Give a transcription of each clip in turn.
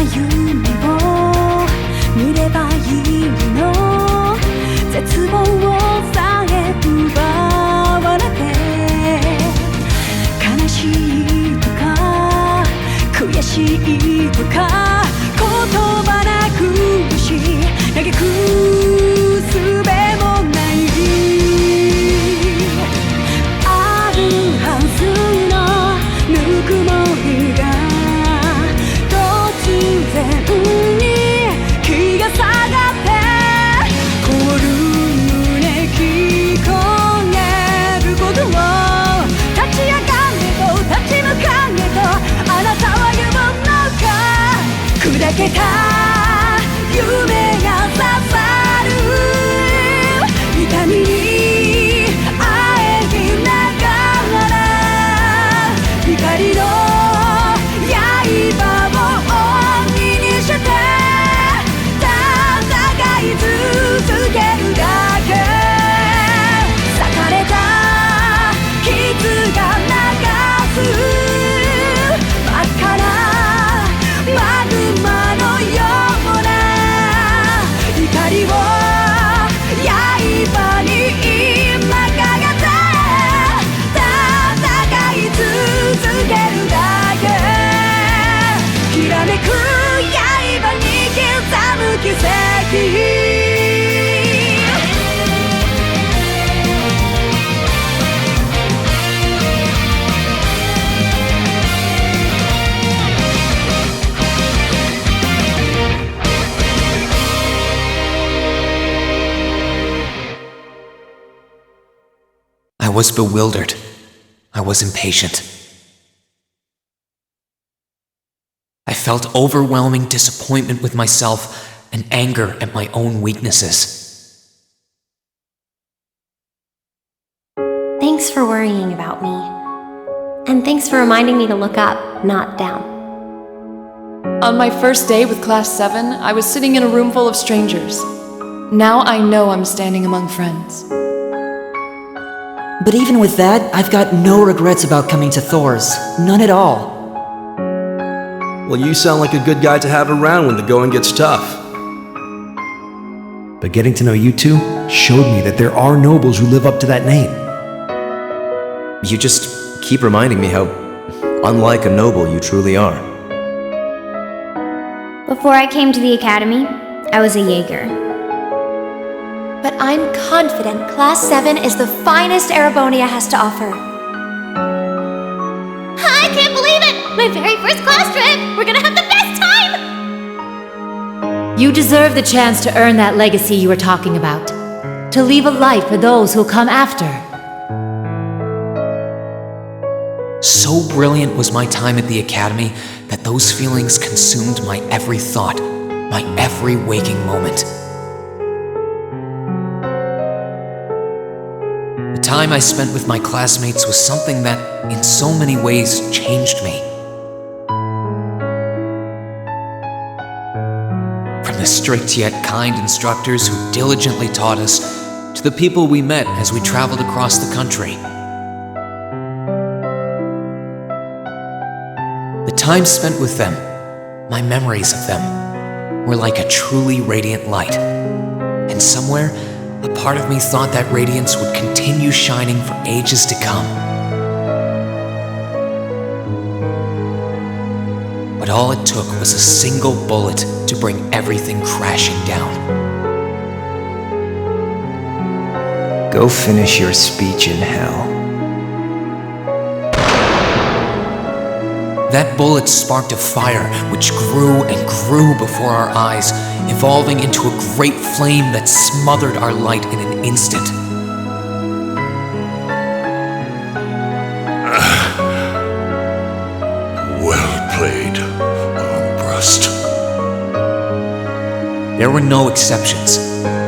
夢を見ればいいの。絶望さえ奪われて、悲しいとか悔しいとか言葉なくし嘆く術もない。あるはずのぬくもりが突然に気が下がって凍る胸聞こえることを、立ち上がれと立ち向かえとあなたは言うのか。砕けた夢が刺さる痛みにあえぎながら、光の刃を鬼にして戦い続けるだけ。裂かれた傷が流す真っ赤なマグマのような怒りを刃に今かけて戦い続けるだけ。きらめく刃に刻む奇跡。I was bewildered. I was impatient. I felt overwhelming disappointment with myself and anger at my own weaknesses. Thanks for worrying about me. And thanks for reminding me to look up, not down. On my first day with Class 7, I was sitting in a room full of strangers. Now I know I'm standing among friends. But even with that, I've got no regrets about coming to Thor's. None at all. Well, you sound like a good guy to have around when the going gets tough. But getting to know you two showed me that there are nobles who live up to that name. You just keep reminding me how unlike a noble you truly are. Before I came to the academy, I was a Jaeger. But I'm confident Class 7 is the finest Erebonia has to offer. I can't believe it! My very first class trip! We're gonna have the best time! You deserve the chance to earn that legacy you were talking about. To leave a light for those who'll come after. So brilliant was my time at the academy that those feelings consumed my every thought, my every waking moment. The time I spent with my classmates was something that, in so many ways, changed me. From the strict yet kind instructors who diligently taught us, to the people we met as we traveled across the country. The time spent with them, my memories of them, were like a truly radiant light. And somewhere, a part of me thought that radiance would continue shining for ages to come. But all it took was a single bullet to bring everything crashing down. Go finish your speech in hell. That bullet sparked a fire which grew and grew before our eyes, evolving into a great flame that smothered our light in an instant. Well played, Armbrust. There were no exceptions,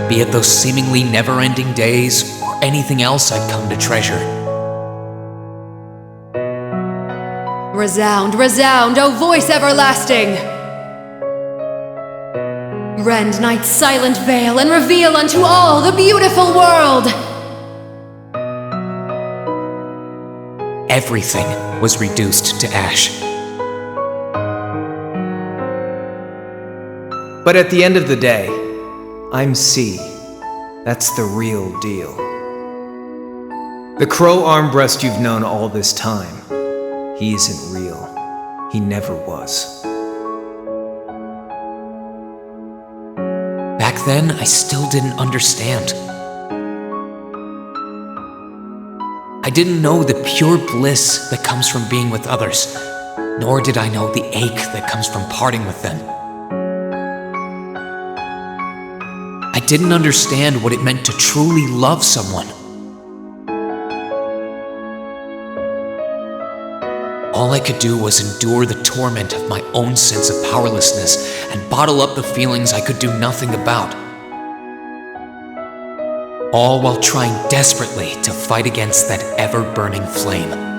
be it those seemingly never-ending days or anything else I'd come to treasure. Resound, resound, O voice everlasting! Rend night's silent veil and reveal unto all the beautiful world! Everything was reduced to ash. But at the end of the day, I'm C. That's the real deal. The crow armbrust you've known all this time, he isn't real. He never was. Back then, I still didn't understand. I didn't know the pure bliss that comes from being with others, nor did I know the ache that comes from parting with them. I didn't understand what it meant to truly love someone. All I could do was endure the torment of my own sense of powerlessness and bottle up the feelings I could do nothing about. All while trying desperately to fight against that ever-burning flame.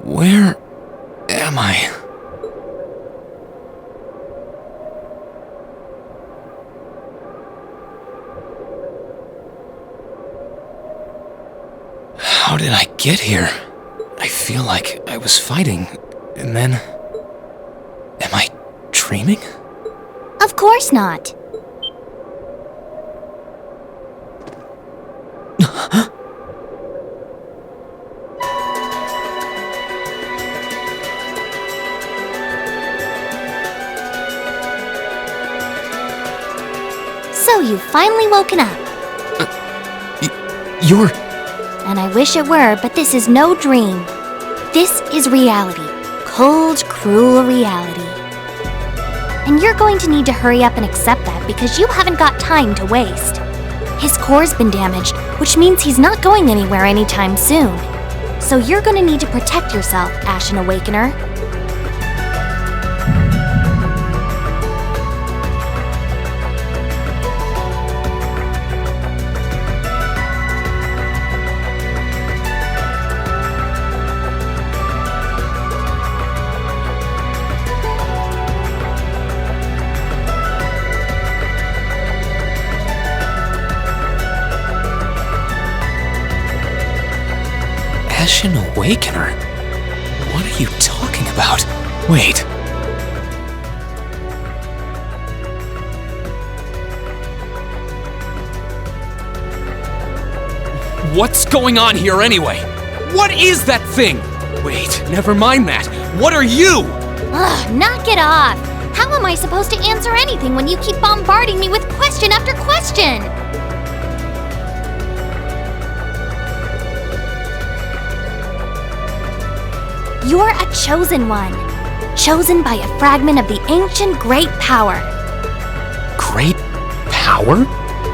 Where am I? How did I get here? I feel like I was fighting, and then... Am I dreaming? Of course not. So you've finally woken up. You're... And I wish it were, but this is no dream. This is reality. Cold, cruel reality. And you're going to need to hurry up and accept that because you haven't got time to waste. His core's been damaged, which means he's not going anywhere anytime soon. So you're going to need to protect yourself, Ashen Awakener. Ashen Awakener? What are you talking about? Wait. What's going on here anyway? What is that thing? Wait, never mind that. What are you? Ugh, knock it off! How am I supposed to answer anything when you keep bombarding me with question after question? You're a chosen one. Chosen by a fragment of the ancient Great Power. Great Power?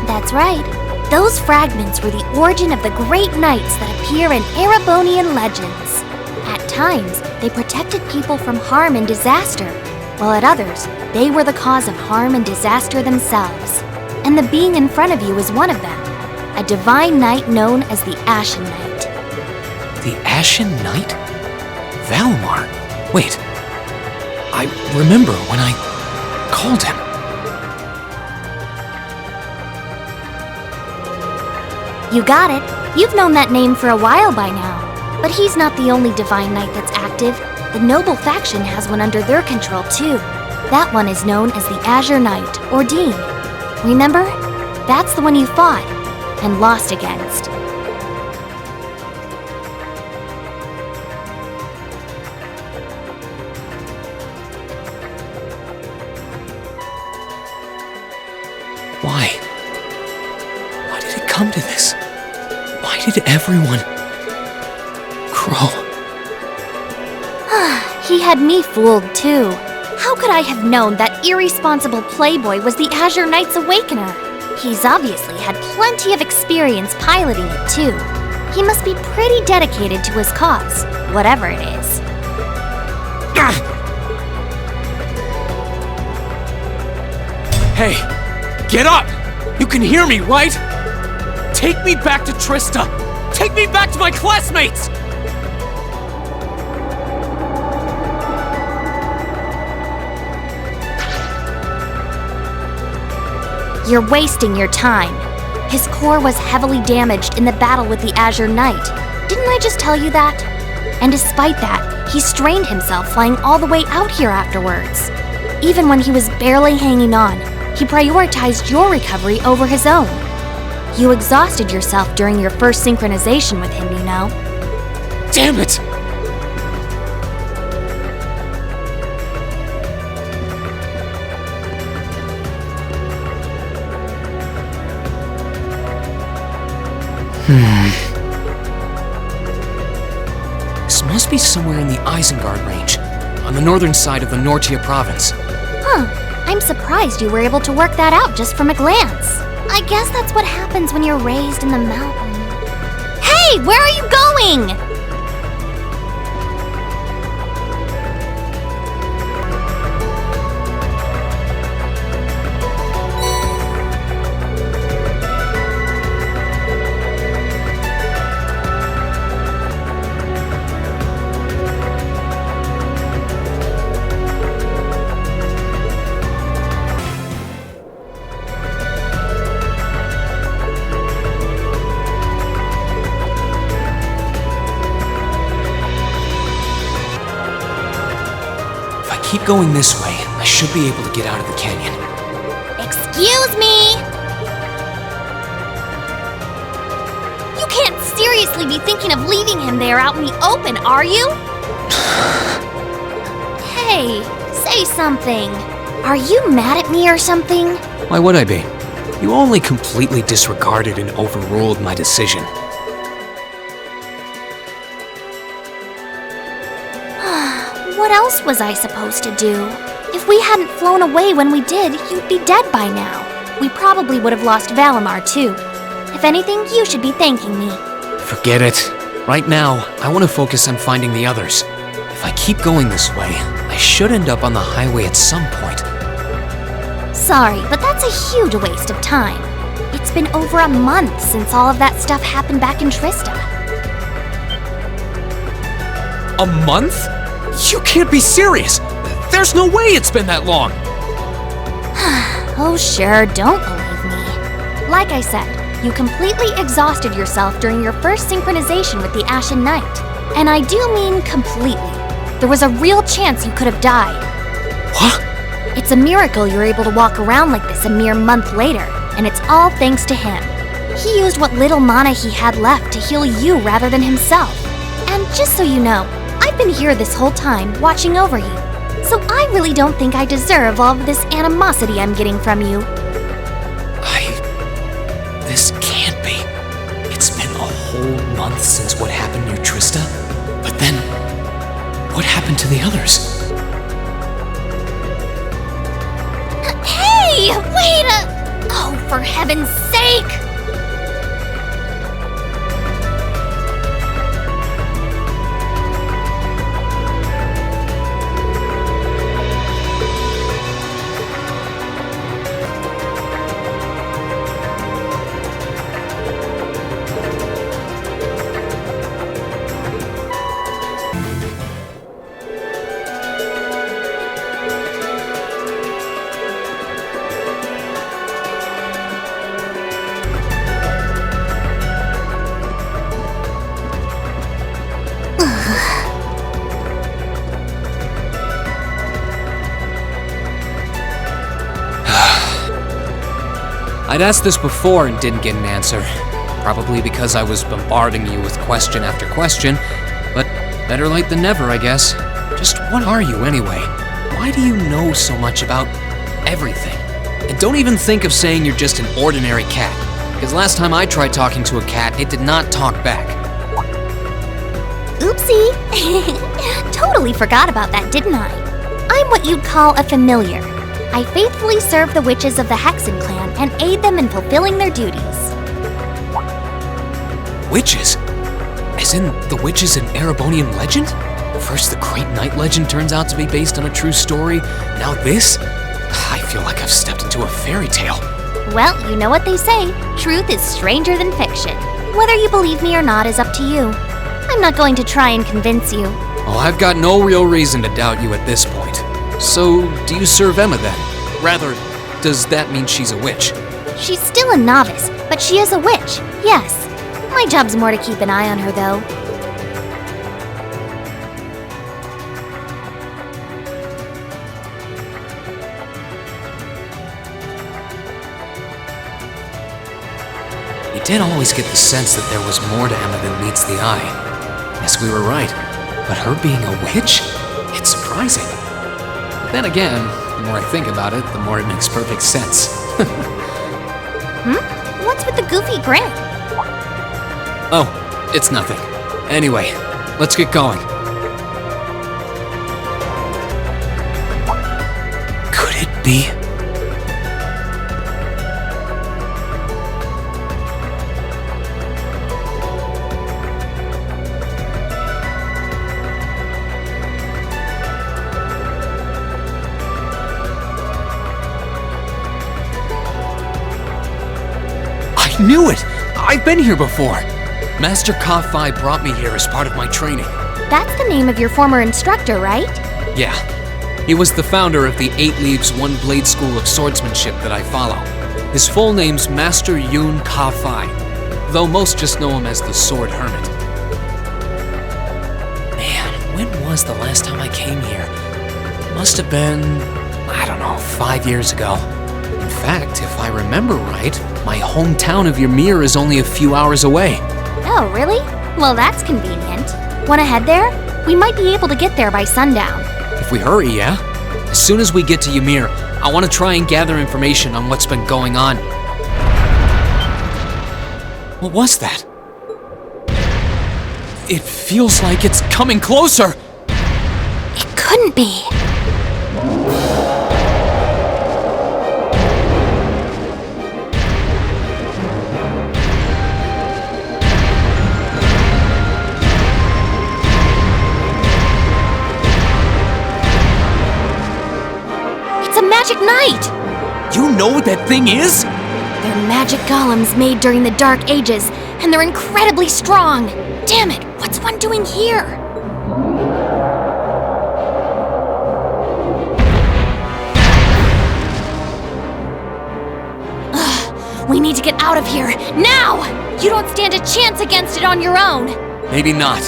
That's right. Those fragments were the origin of the great knights that appear in Erebonian legends. At times, they protected people from harm and disaster, while at others, they were the cause of harm and disaster themselves. And the being in front of you is one of them, a divine knight known as the Ashen Knight. The Ashen Knight? Valmar? Wait. I remember when I called him. You got it. You've known that name for a while by now. But he's not the only divine knight that's active. The noble faction has one under their control too. That one is known as the Azure Knight, or Dean. Remember? That's the one you fought and lost against. Why? Why did it come to this? Why did everyone... Crow? He had me fooled too. How could I have known that irresponsible playboy was the Azure Knight's Awakener? He's obviously had plenty of experience piloting it, too. He must be pretty dedicated to his cause, whatever it is. Hey, get up! You can hear me, right? Take me back to Trista! Take me back to my classmates! You're wasting your time. His core was heavily damaged in the battle with the Azure Knight. Didn't I just tell you that? And despite that, he strained himself flying all the way out here afterwards. Even when he was barely hanging on, he prioritized your recovery over his own. You exhausted yourself during your first synchronization with him, you know. Damn it! This must be somewhere in the Isengard range, on the northern side of the Nortia province. Huh. I'm surprised you were able to work that out just from a glance. I guess that's what happens when you're raised in the mountain. Hey, where are you going? Keep going this way. I should be able to get out of the canyon. Excuse me! You can't seriously be thinking of leaving him there out in the open, are you? Hey, say something. Are you mad at me or something? Why would I be? You only completely disregarded and overruled my decision. What else was I supposed to do? If we hadn't flown away when we did, you'd be dead by now. We probably would have lost Valimar, too. If anything, you should be thanking me. Forget it. Right now, I want to focus on finding the others. If I keep going this way, I should end up on the highway at some point. Sorry, but that's a huge waste of time. It's been over a month since all of that stuff happened back in Trista. A month? You can't be serious! There's no way it's been that long! Oh sure, don't believe me. Like I said, you completely exhausted yourself during your first synchronization with the Ashen Knight. And I do mean completely. There was a real chance you could have died. What? It's a miracle you're able to walk around like this a mere month later, and it's all thanks to him. He used what little mana he had left to heal you rather than himself. And just so you know, I've been here this whole time, watching over you. So I really don't think I deserve all of this animosity I'm getting from you. This can't be. It's been a whole month since what happened near Trista. But then, what happened to the others? Hey, wait a... Oh, for heaven's sake! I'd asked this before and didn't get an answer. Probably because I was bombarding you with question after question, but better late than never, I guess. Just what are you anyway? Why do you know so much about everything? And don't even think of saying you're just an ordinary cat, because last time I tried talking to a cat, it did not talk back. Oopsie! Totally forgot about that, didn't I? I'm what you'd call a familiar. I faithfully serve the witches of the Hexen clan and aid them in fulfilling their duties. Witches? As in the witches in Erebonian legend? First the Great Night legend turns out to be based on a true story, now this? I feel like I've stepped into a fairy tale. Well, you know what they say, truth is stranger than fiction. Whether you believe me or not is up to you. I'm not going to try and convince you. Well, I've got no real reason to doubt you at this point. So, do you serve Emma then? Rather, does that mean she's a witch? She's still a novice, but she is a witch, yes. My job's more to keep an eye on her, though. You did always get the sense that there was more to Emma than meets the eye. Yes, we were right. But her being a witch? It's surprising. But then again, the more I think about it, the more it makes perfect sense. What's with the goofy grin? Oh, it's nothing. Anyway, let's get going. Could it be? I knew it! I've been here before! Master Ka-Fi brought me here as part of my training. That's the name of your former instructor, right? Yeah. He was the founder of the 8 Leagues, 1 Blade School of Swordsmanship that I follow. His full name's Master Yoon Ka-Fi, though most just know him as the Sword Hermit. Man, when was the last time I came here? Must have been, I don't know, 5 years ago. In fact, if I remember right, my hometown of Ymir is only a few hours away. Oh, really? Well, that's convenient. Wanna head there? We might be able to get there by sundown. If we hurry, yeah? As soon as we get to Ymir, I want to try and gather information on what's been going on. What was that? It feels like it's coming closer! It couldn't be. Magic Knight! You know what that thing is? They're magic golems made during the Dark Ages, and they're incredibly strong. Damn it, what's one doing here? Ugh, we need to get out of here, now! You don't stand a chance against it on your own. Maybe not.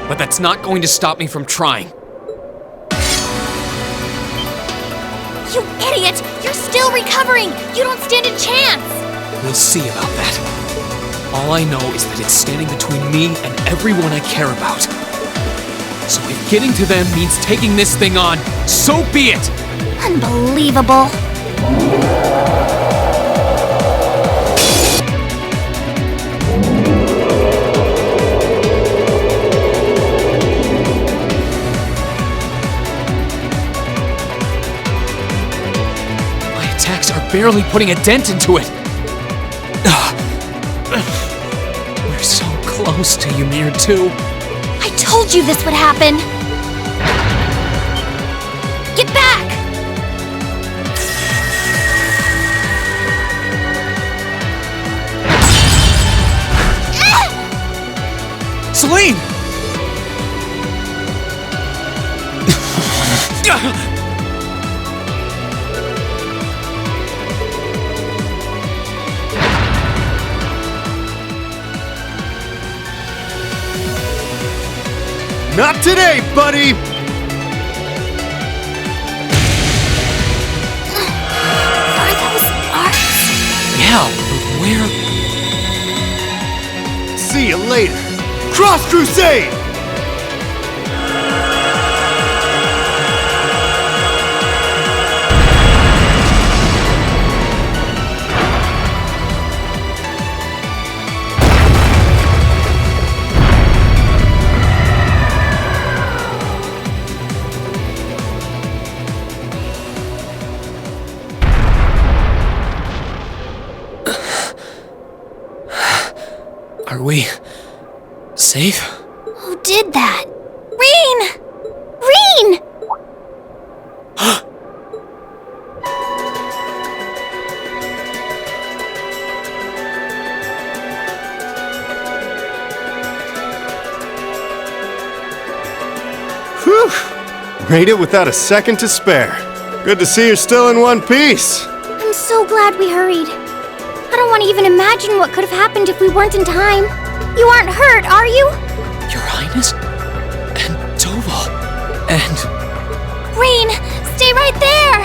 But that's not going to stop me from trying. You idiot! You're still recovering! You don't stand a chance! We'll see about that. All I know is that it's standing between me and everyone I care about. So if getting to them means taking this thing on, so be it! Unbelievable! Barely putting a dent into it. We're so close to Ymir too. I told you this would happen. Get back! Celine! Not today, buddy! Are those arcs? Yeah, but where? See you later. Cross Crusade! we safe? Who did that? Reen! Reen! Whew! Made it without a second to spare. Good to see you're still in one piece. I'm so glad we hurried. I don't want to even imagine what could have happened if we weren't in time. You aren't hurt, are you? Your Highness? And Toval? And... Reen, stay right there!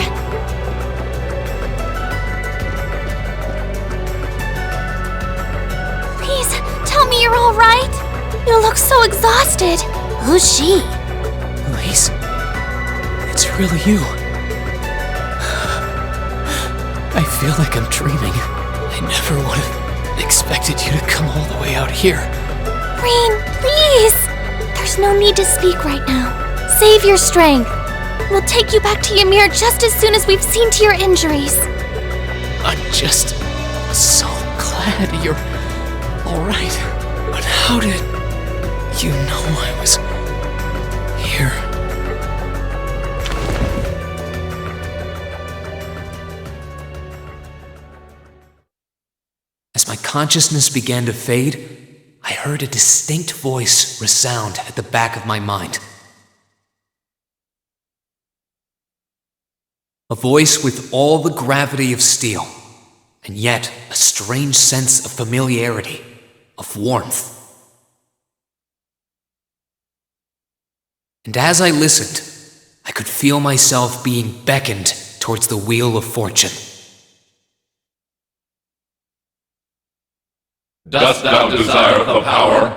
Please, tell me you're all right. You look so exhausted. Who's she? Elise? It's really you. I feel like I'm dreaming. I never would have expected you to come all the way out here. Reen, please! There's no need to speak right now. Save your strength. We'll take you back to Ymir just as soon as we've seen to your injuries. I'm just so glad you're alright. But how did you know I was here? As my consciousness began to fade, I heard a distinct voice resound at the back of my mind. A voice with all the gravity of steel, and yet a strange sense of familiarity, of warmth. And as I listened, I could feel myself being beckoned towards the wheel of fortune. Dost thou desire the power?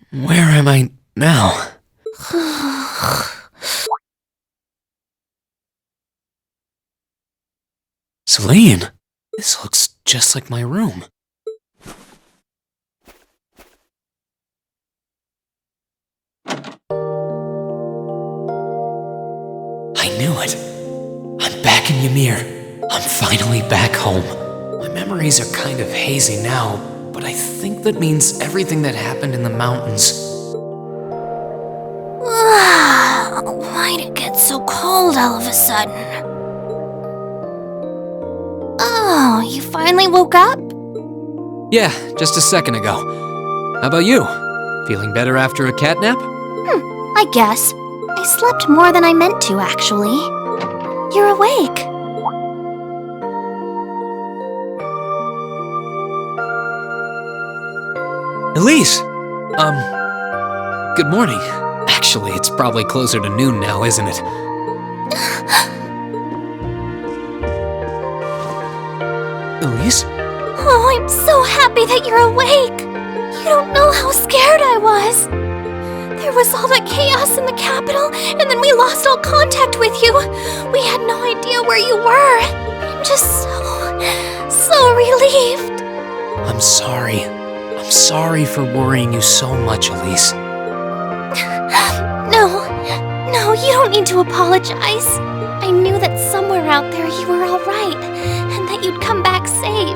Where am I now? Celine, this looks just like my room. I knew it. I'm back in Ymir. I'm finally back home. My memories are kind of hazy now, but I think that means everything that happened in the mountains. Why'd it get so cold all of a sudden? Oh, you finally woke up? Yeah, just a second ago. How about you? Feeling better after a cat nap? I guess. I slept more than I meant to, actually. You're awake. Elise! Good morning. Actually, it's probably closer to noon now, isn't it? Elise? Oh, I'm so happy that you're awake. You don't know how scared I was. There was all that chaos in the capital, and then we lost all contact with you. We had no idea where you were. I'm just so relieved. I'm sorry. I'm sorry for worrying you so much, Elise. No, you don't need to apologize. I knew that somewhere out there you were all right, and that you'd come back safe.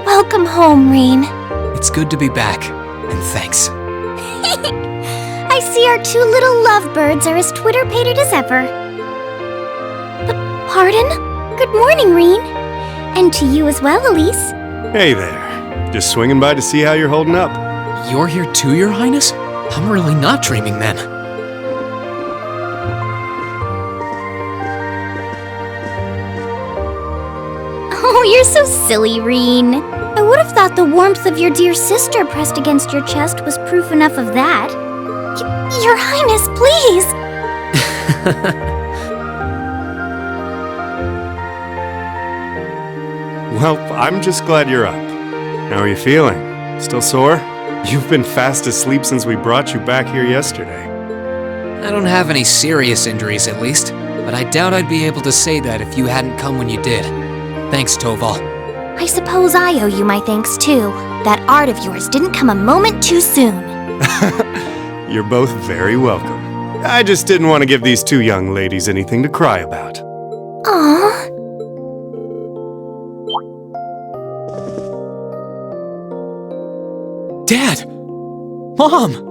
Welcome home, Rean. It's good to be back, and thanks. I see our two little lovebirds are as Twitter-pated as ever. Pardon? Good morning, Rean. And to you as well, Elise. Hey there. Just swinging by to see how you're holding up. You're here too, Your Highness? I'm really not dreaming then. Oh, you're so silly, Rean. I would have thought the warmth of your dear sister pressed against your chest was proof enough of that. Your Highness, please! Well, I'm just glad you're up. How are you feeling? Still sore? You've been fast asleep since we brought you back here yesterday. I don't have any serious injuries, at least, but I doubt I'd be able to say that if you hadn't come when you did. Thanks, Toval. I suppose I owe you my thanks, too. That art of yours didn't come a moment too soon. You're both very welcome. I just didn't want to give these two young ladies anything to cry about. Aww. Dad! Mom!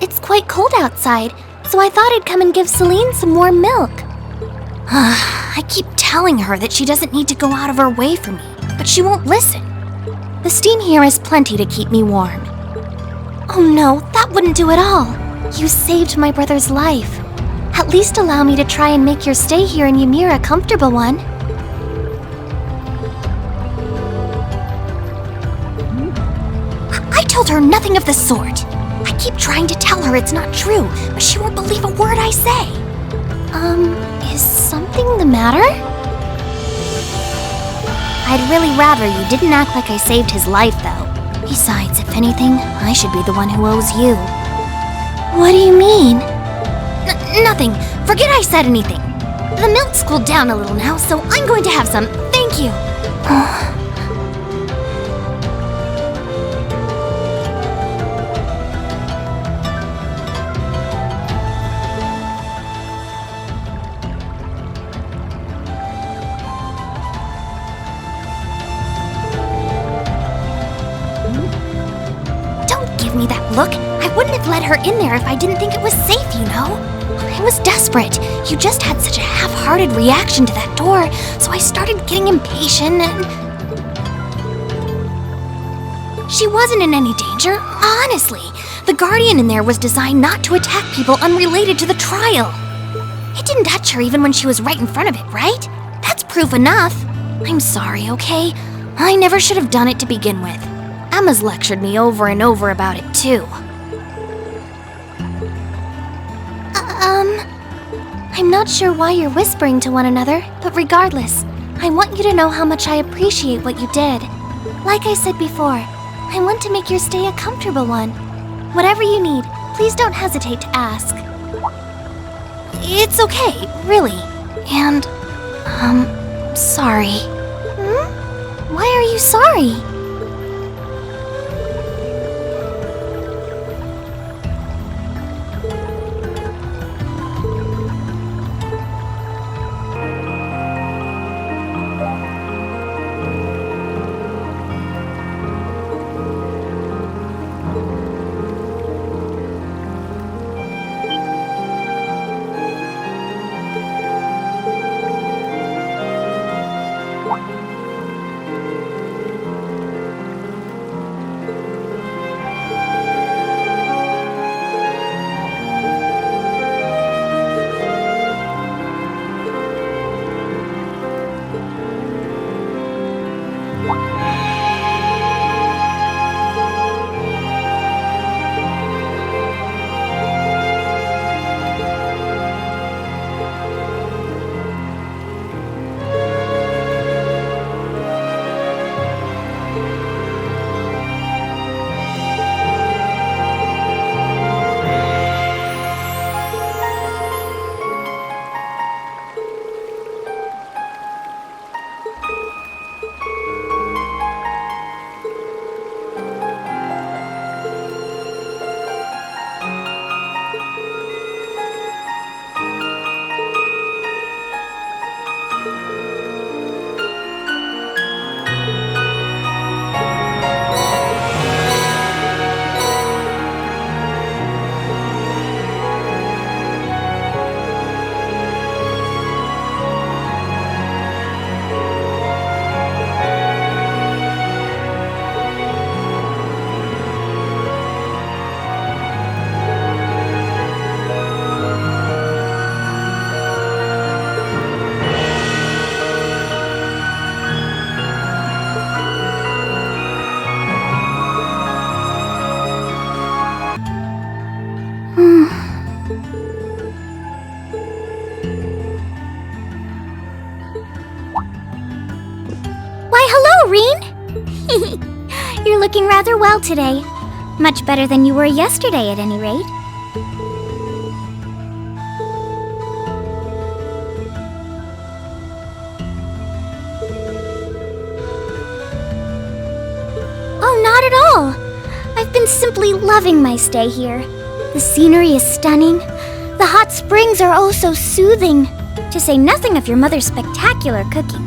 it's quite cold outside, so I thought I'd come and give Celine some warm milk. I keep telling her that she doesn't need to go out of her way for me, but she won't listen. The steam here is plenty to keep me warm. Oh no, that wouldn't do at all. You saved my brother's life. At least allow me to try and make your stay here in Ymir a comfortable one. I told her nothing of the sort. I keep trying to tell her it's not true, but she won't believe a word I say. Is something the matter? I'd really rather you didn't act like I saved his life, though. Besides, if anything, I should be the one who owes you. What do you mean? Nothing. Forget I said anything. The milk's cooled down a little now, so I'm going to have some. Thank you. Don't give me that look. I wouldn't have let her in there if I didn't think it was safe, you know? I was desperate. You just had such a half-hearted reaction to that door, so I started getting impatient and... She wasn't in any danger, honestly. The Guardian in there was designed not to attack people unrelated to the trial. It didn't touch her even when she was right in front of it, right? That's proof enough. I'm sorry, okay? I never should have done it to begin with. Emma's lectured me over and over about it, too. I'm not sure why you're whispering to one another, but regardless, I want you to know how much I appreciate what you did. Like I said before, I want to make your stay a comfortable one. Whatever you need, please don't hesitate to ask. It's okay, really. And, sorry. Why are you sorry? You're looking rather well today. Much better than you were yesterday, at any rate. Oh, not at all. I've been simply loving my stay here. The scenery is stunning. The hot springs are oh so soothing. To say nothing of your mother's spectacular cooking.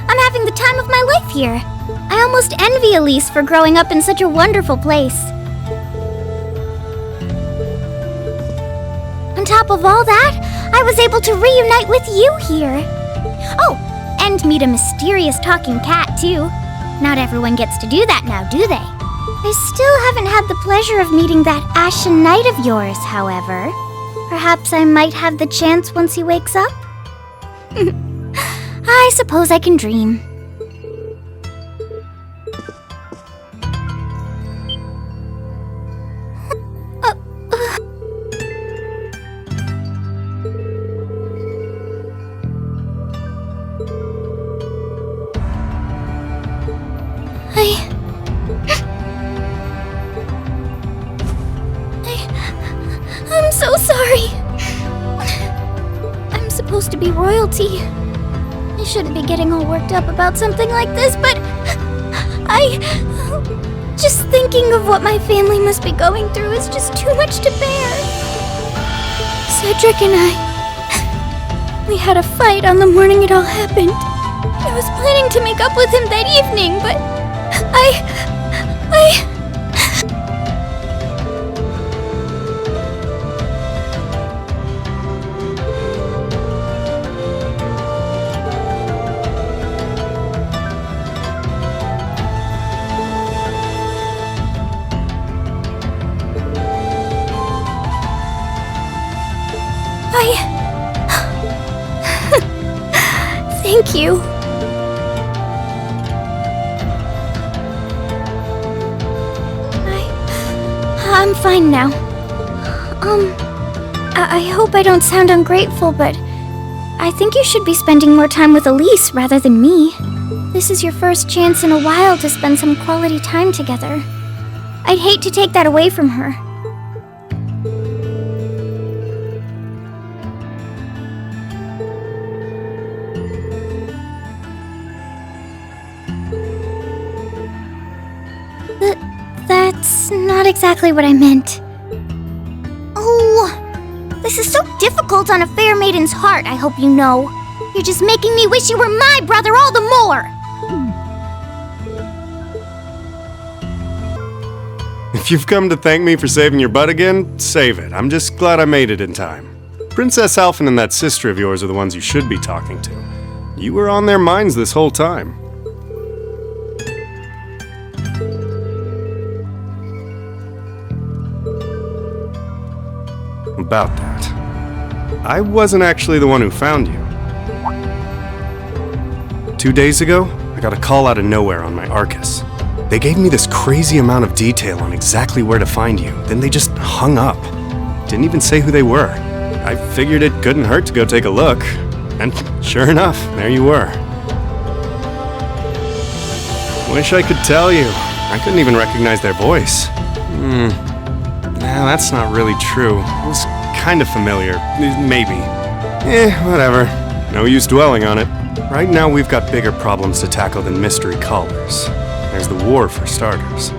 I'm having the time of my life here. I almost envy Elise for growing up in such a wonderful place. top of all that, I was able to reunite with you here. Oh, and meet a mysterious talking cat, too. Not everyone gets to do that now, do they? I still haven't had the pleasure of meeting that Ashen Knight of yours, however. Perhaps I might have the chance once he wakes up? I suppose I can dream. I'm so sorry. I'm supposed to be royalty. I shouldn't be getting all worked up about something like this, but just thinking of what my family must be going through is just too much to bear. Cedric and we had a fight on the morning it all happened. I was planning to make up with him that evening, but thank you. I'm fine now. I hope I don't sound ungrateful, but I think you should be spending more time with Elise rather than me. This is your first chance in a while to spend some quality time together. I'd hate to take that away from her. That's not exactly what I meant. Oh, this is so difficult on a fair maiden's heart, I hope you know. You're just making me wish you were my brother all the more! If you've come to thank me for saving your butt again, save it. I'm just glad I made it in time. Princess Alphen and that sister of yours are the ones you should be talking to. You were on their minds this whole time. About that. I wasn't actually the one who found you. 2 days ago, I got a call out of nowhere on my Arcus. They gave me this crazy amount of detail on exactly where to find you, then they just hung up. Didn't even say who they were. I figured it couldn't hurt to go take a look. And sure enough, there you were. Wish I could tell you. I couldn't even recognize their voice. Nah, that's not really true. It was kind of familiar. Maybe. Whatever. No use dwelling on it. Right now we've got bigger problems to tackle than mystery callers. There's the war for starters.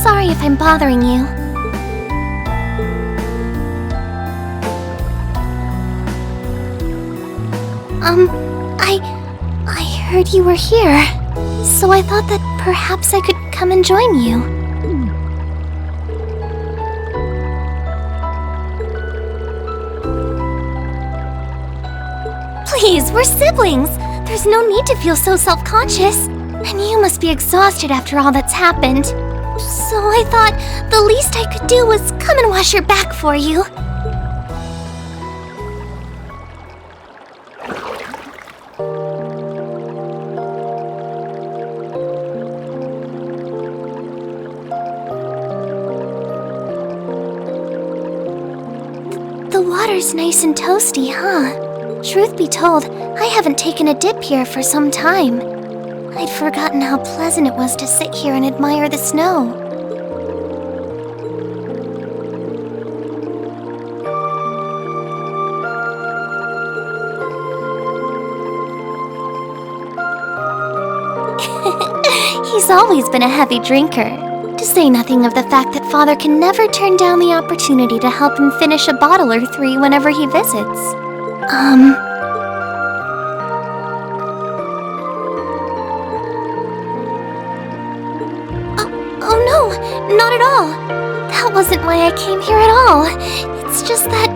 Sorry if I'm bothering you. I heard you were here, so I thought that perhaps I could come and join you. Please, we're siblings! There's no need to feel so self-conscious. And you must be exhausted after all that's happened. So I thought the least I could do was come and wash your back for you. The water's nice and toasty, huh? Truth be told, I haven't taken a dip here for some time. I'd forgotten how pleasant it was to sit here and admire the snow. He's always been a heavy drinker, to say nothing of the fact that Father can never turn down the opportunity to help him finish a bottle or three whenever he visits. Oh no, not at all. That wasn't why I came here at all. It's just that...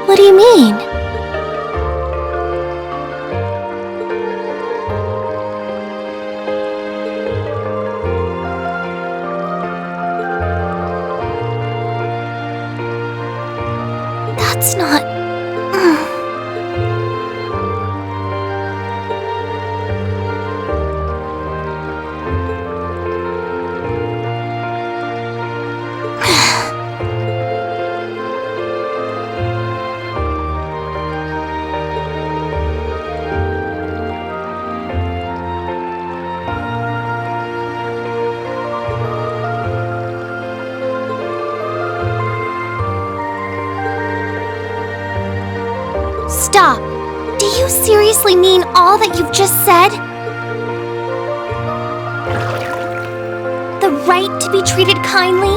What do you mean? That's not... Stop! Do you seriously mean all that you've just said? The right to be treated kindly?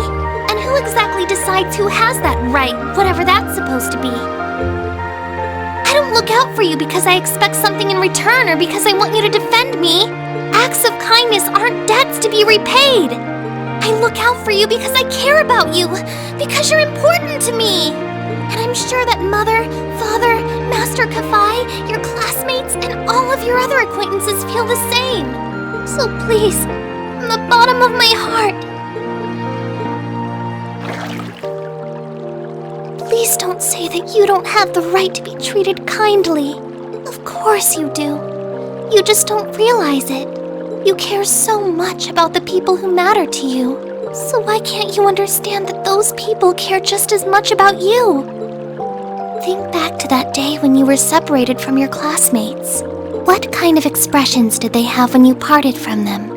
And who exactly decides who has that right, whatever that's supposed to be? I don't look out for you because I expect something in return or because I want you to defend me. Acts of kindness aren't debts to be repaid. I look out for you because I care about you, because you're important to me. And I'm sure that Mother, Father, Master Kafai, your classmates, and all of your other acquaintances feel the same. So please, from the bottom of my heart, please don't say that you don't have the right to be treated kindly. Of course you do. You just don't realize it. You care so much about the people who matter to you. So why can't you understand that those people care just as much about you? Think back to that day when you were separated from your classmates. What kind of expressions did they have when you parted from them?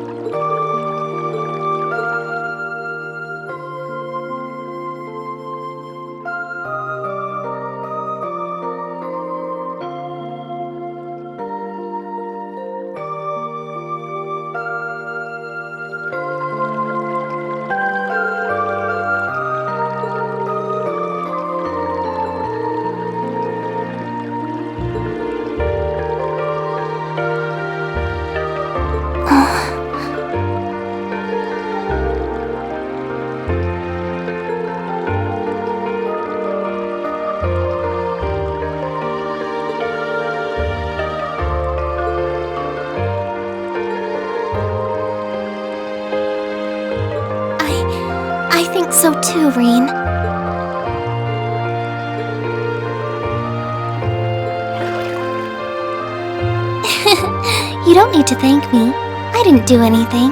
so too, Reen. You don't need to thank me. I didn't do anything.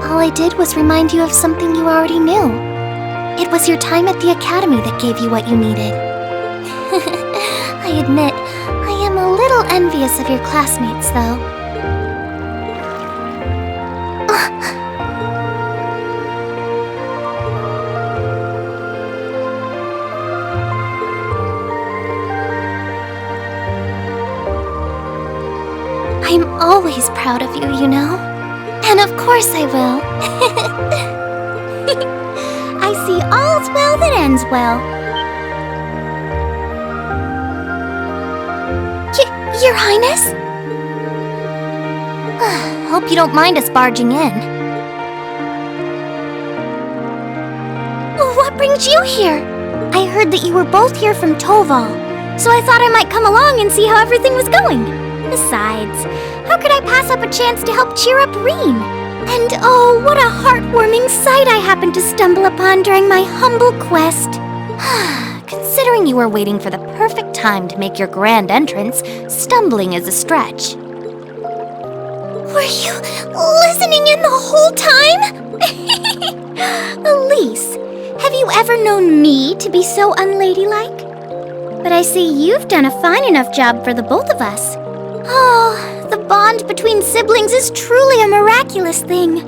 All I did was remind you of something you already knew. It was your time at the academy that gave you what you needed. I admit, I am a little envious of your classmates, though. I'm always proud of you, you know? And of course I will. I see all's well that ends well. Your Highness? Hope you don't mind us barging in. What brings you here? I heard that you were both here from Toval, so I thought I might come along and see how everything was going. Besides, how could I pass up a chance to help cheer up Reen? And oh, what a heartwarming sight I happened to stumble upon during my humble quest. Considering you were waiting for the perfect time to make your grand entrance, stumbling is a stretch. Were you listening in the whole time? Elise, have you ever known me to be so unladylike? But I see you've done a fine enough job for the both of us. Oh, the bond between siblings is truly a miraculous thing.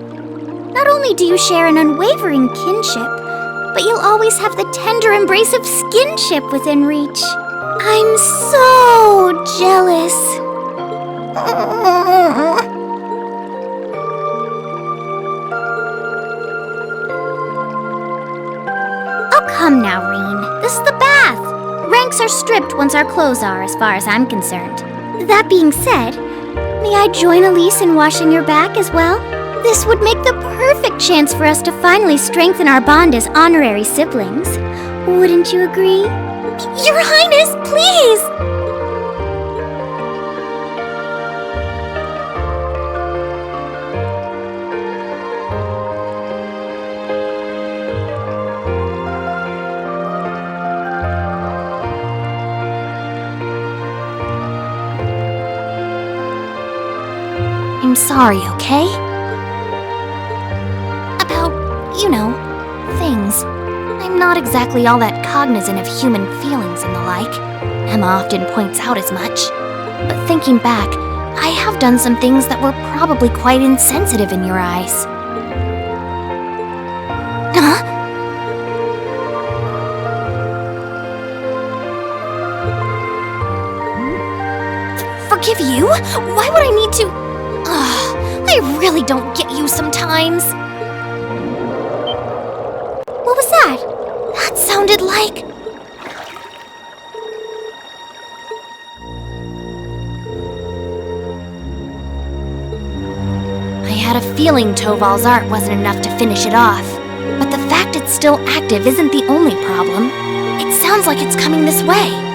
Not only do you share an unwavering kinship, but you'll always have the tender embrace of skinship within reach. I'm so jealous. Oh, come now, Reen. This is the bath. Ranks are stripped once our clothes are, as far as I'm concerned. That being said, may I join Elise in washing your back as well? This would make the perfect chance for us to finally strengthen our bond as honorary siblings. Wouldn't you agree? Your Highness, please! I'm sorry, okay? You know, things. I'm not exactly all that cognizant of human feelings and the like. Emma often points out as much. But thinking back, I have done some things that were probably quite insensitive in your eyes. Huh? Forgive you? Why would I need to... I really don't get you sometimes. What was that? That sounded like... I had a feeling Toval's art wasn't enough to finish it off. But the fact it's still active isn't the only problem. It sounds like it's coming this way.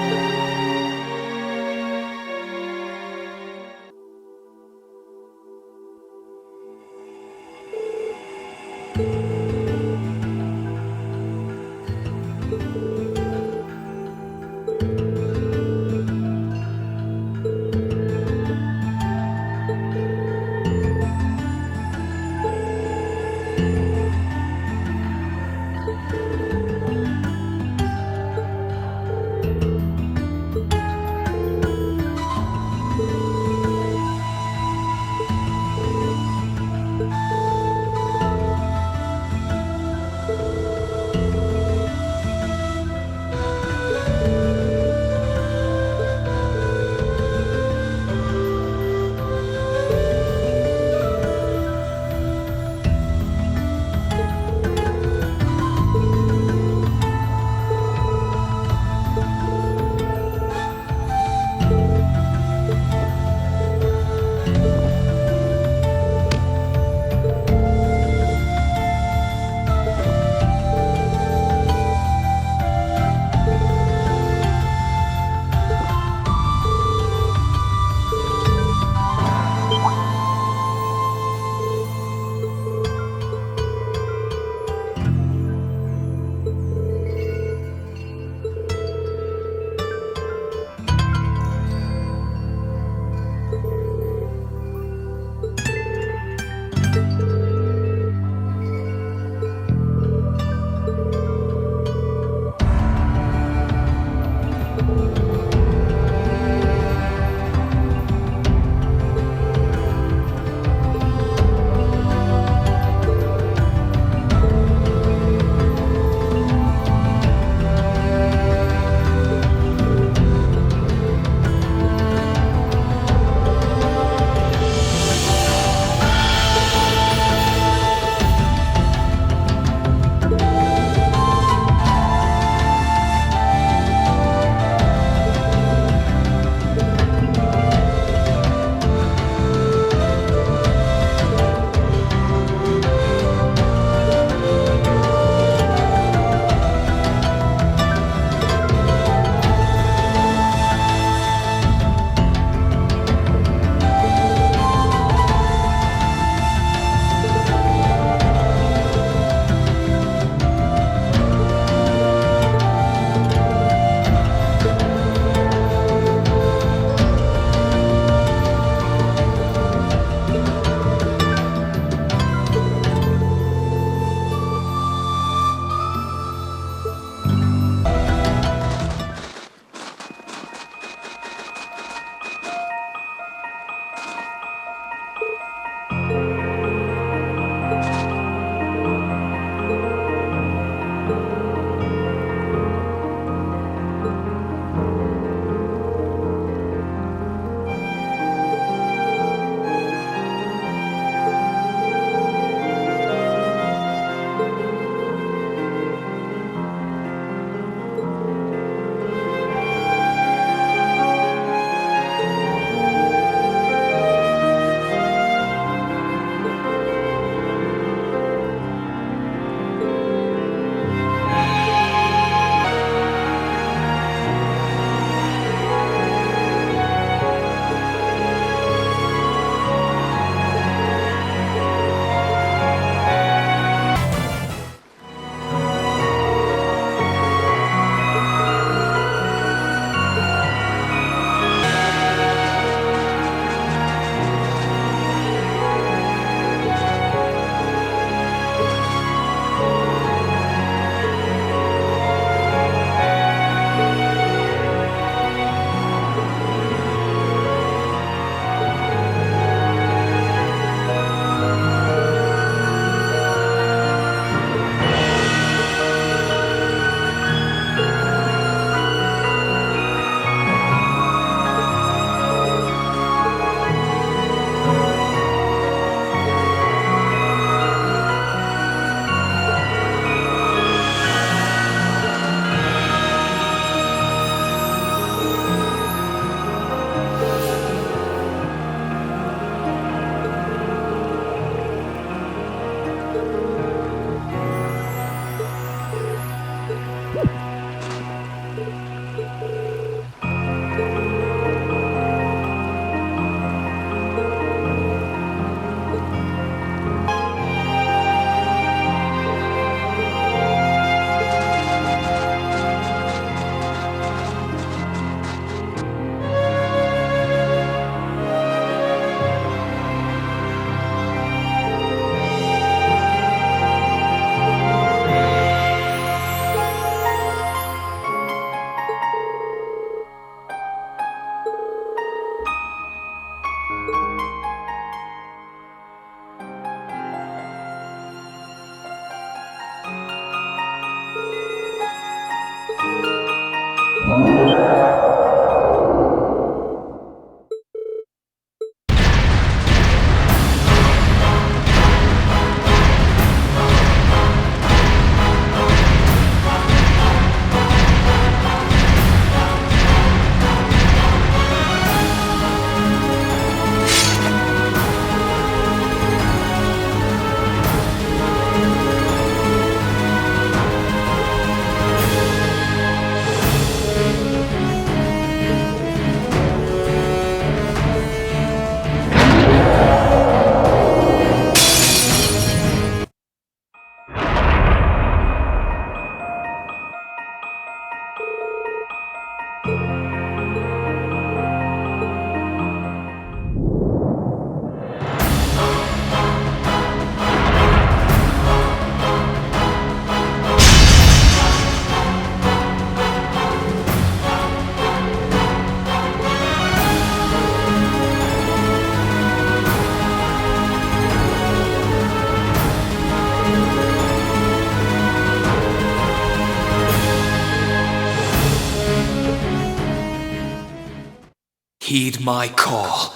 heed my call.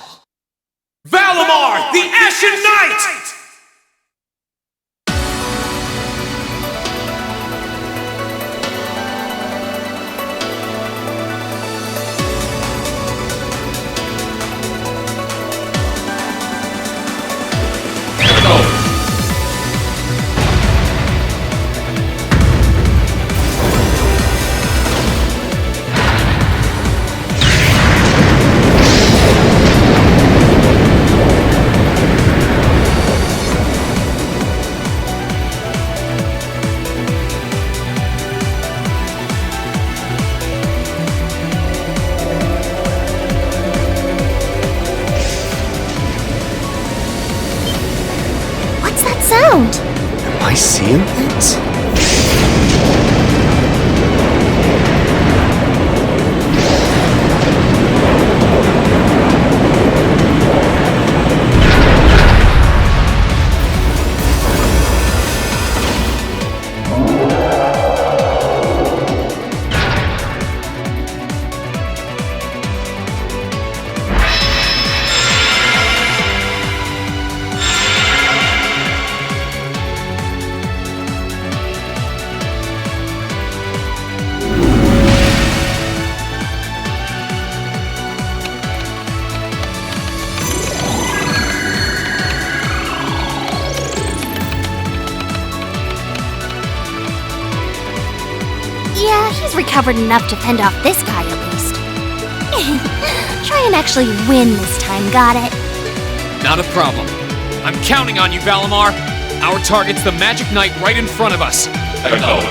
Valimar, the Ashen Knight! What's that sound? Am I seeing things? Yeah, he's recovered enough to fend off this guy at least. Try and actually win this time, got it? Not a problem. I'm counting on you, Valimar. Our target's the Magic Knight right in front of us. Acknowledged.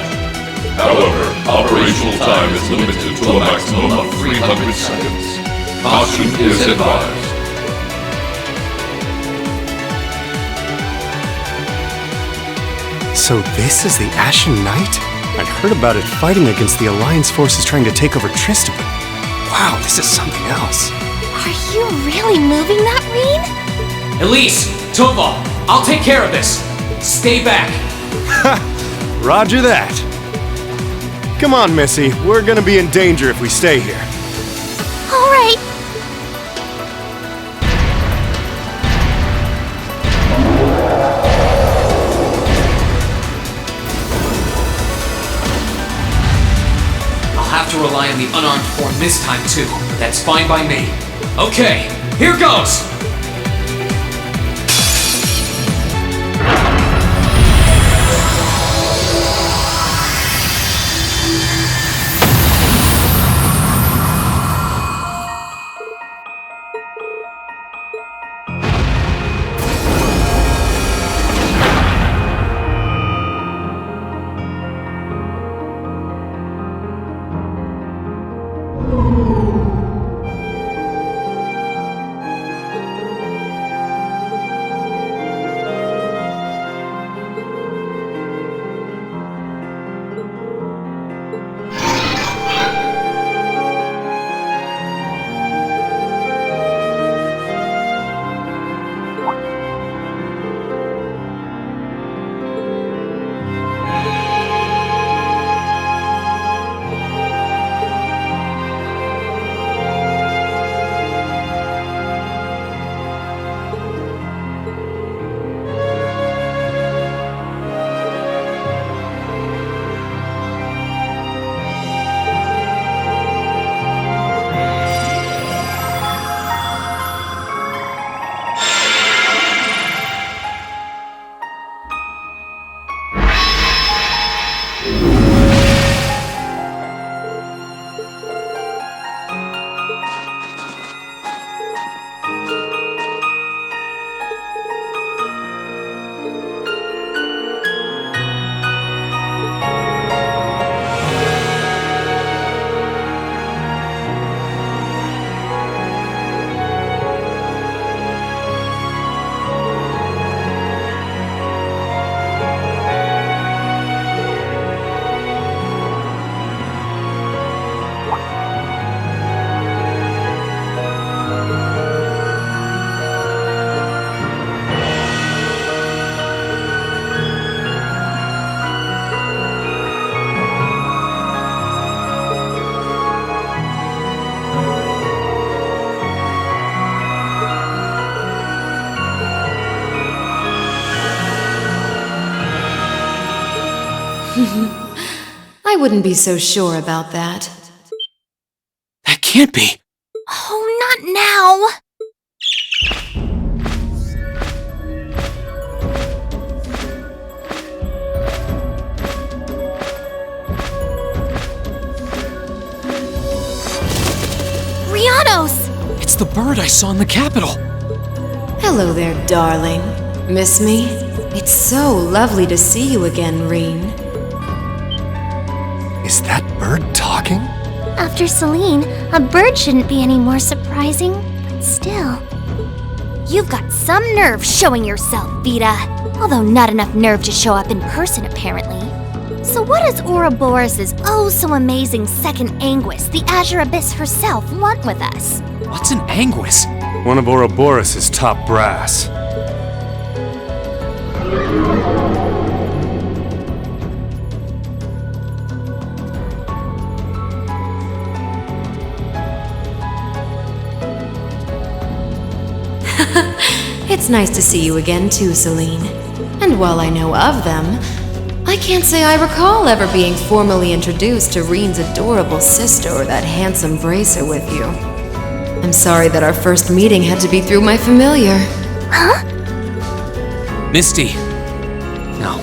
However, operational time is limited to a maximum of 300 seconds. Caution is advised. So this is the Ashen Knight? I'd heard about it fighting against the Alliance forces trying to take over Trista, but wow, this is something else. Are you really moving that, Reen? Elise, Tova, I'll take care of this. Stay back. Roger that. Come on, Missy. We're gonna be in danger if we stay here. All right. I'll have to rely on the unarmed form this time too. That's fine by me. Okay, here goes! I wouldn't be so sure about that. That can't be. Oh, not now! Rianos! It's the bird I saw in the Capitol. Hello there, darling. Miss me? It's so lovely to see you again, Reen. Is that bird talking? After Celine, a bird shouldn't be any more surprising, but still. You've got some nerve showing yourself, Vita. Although not enough nerve to show up in person, apparently. So what does Ouroboros' oh-so-amazing second Anguis, the Azure Abyss herself, want with us? What's an Anguis? One of Ouroboros' top brass. It's nice to see you again too, Celine. And while I know of them, I can't say I recall ever being formally introduced to Reen's adorable sister or that handsome bracer with you. I'm sorry that our first meeting had to be through my familiar. Huh? Misty. No.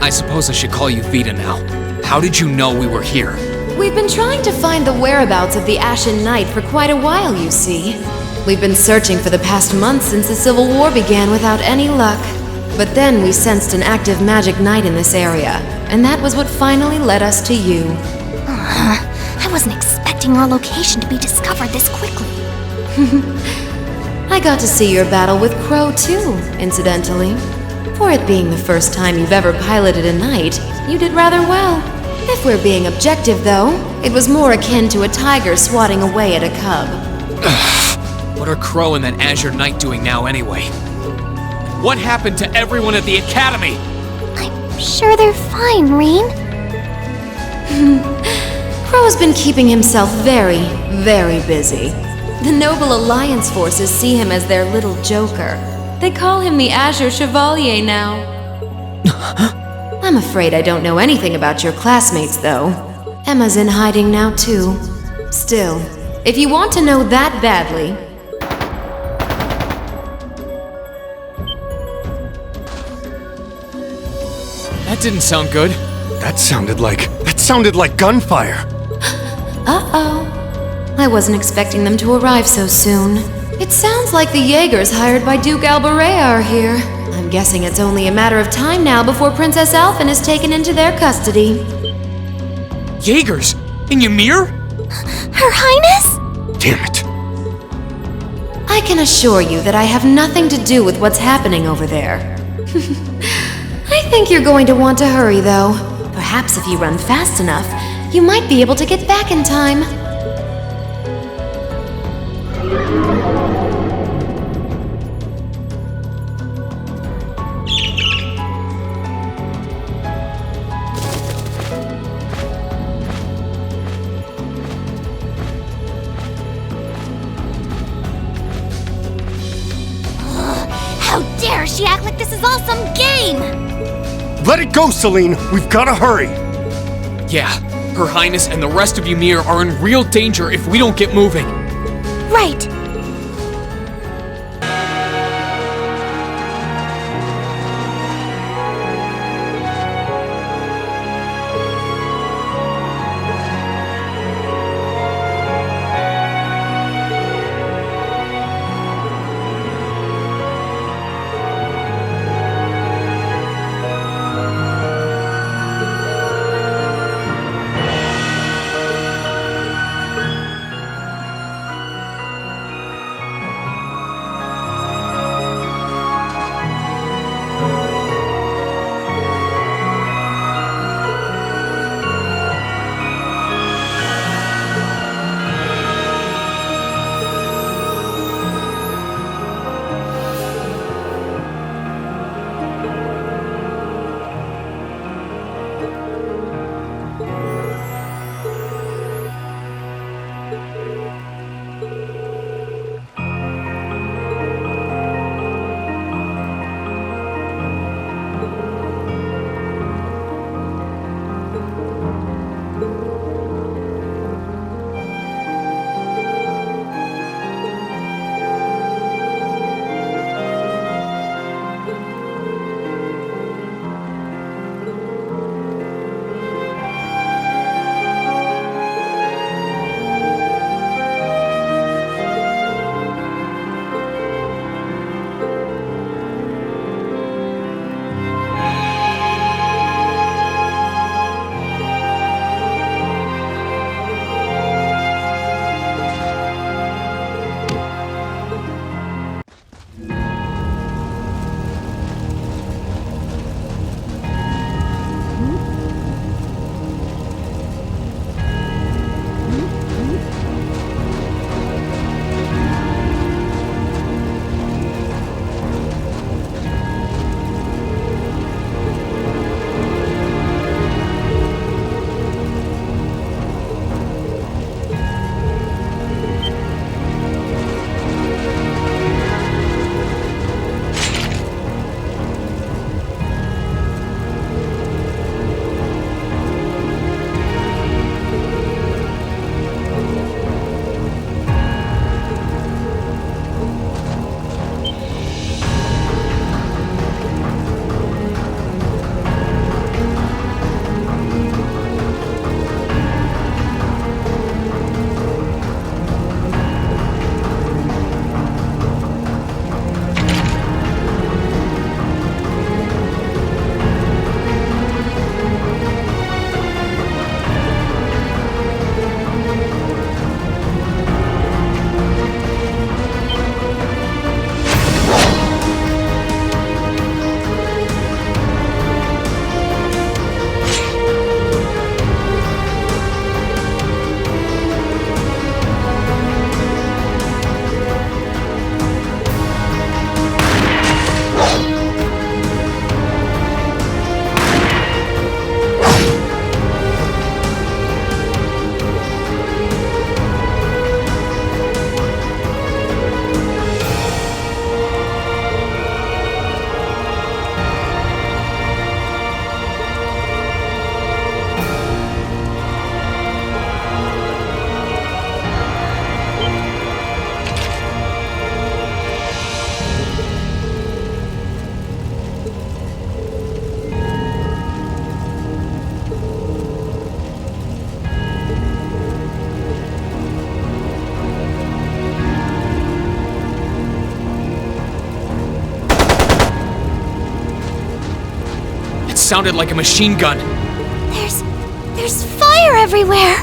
I suppose I should call you Vita now. How did you know we were here? We've been trying to find the whereabouts of the Ashen Knight for quite a while, you see. We've been searching for the past month since the Civil War began without any luck. But then we sensed an active magic knight in this area, and that was what finally led us to you. I wasn't expecting our location to be discovered this quickly. I got to see your battle with Crow too, incidentally. For it being the first time you've ever piloted a knight, you did rather well. If we're being objective, though, it was more akin to a tiger swatting away at a cub. What are Crow and that Azure Knight doing now anyway? What happened to everyone at the Academy? I'm sure they're fine, Reen. Crow's been keeping himself very, very busy. The Noble Alliance forces see him as their little joker. They call him the Azure Chevalier now. I'm afraid I don't know anything about your classmates, though. Emma's in hiding now, too. Still, if you want to know that badly... That didn't sound good. That sounded like gunfire. Uh-oh. I wasn't expecting them to arrive so soon. It sounds like the Jaegers hired by Duke Alberea are here. I'm guessing it's only a matter of time now before Princess Alphen is taken into their custody. Jaegers? In Ymir? Her Highness? Damn it. I can assure you that I have nothing to do with what's happening over there. I think you're going to want to hurry, though. Perhaps if you run fast enough, you might be able to get back in time. How dare she act like this is all some game! Let it go, Celine. We've got to hurry. Yeah, Her Highness and the rest of Ymir are in real danger if we don't get moving. Right. sounded like a machine gun. There's fire everywhere!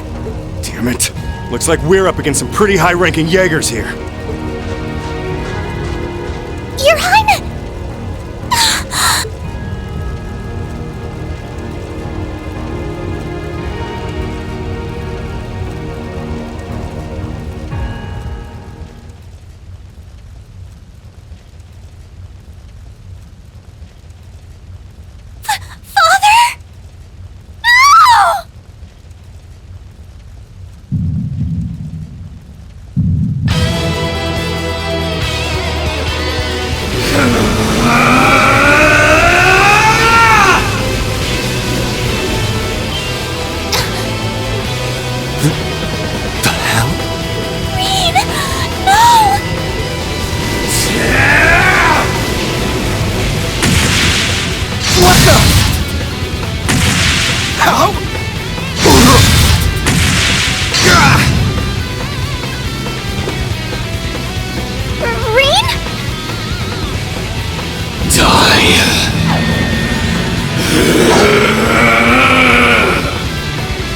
Damn it. Looks like we're up against some pretty high-ranking Jaegers here. Your Highness! Father? No! The hell? Reed! No! What the? How? Reed?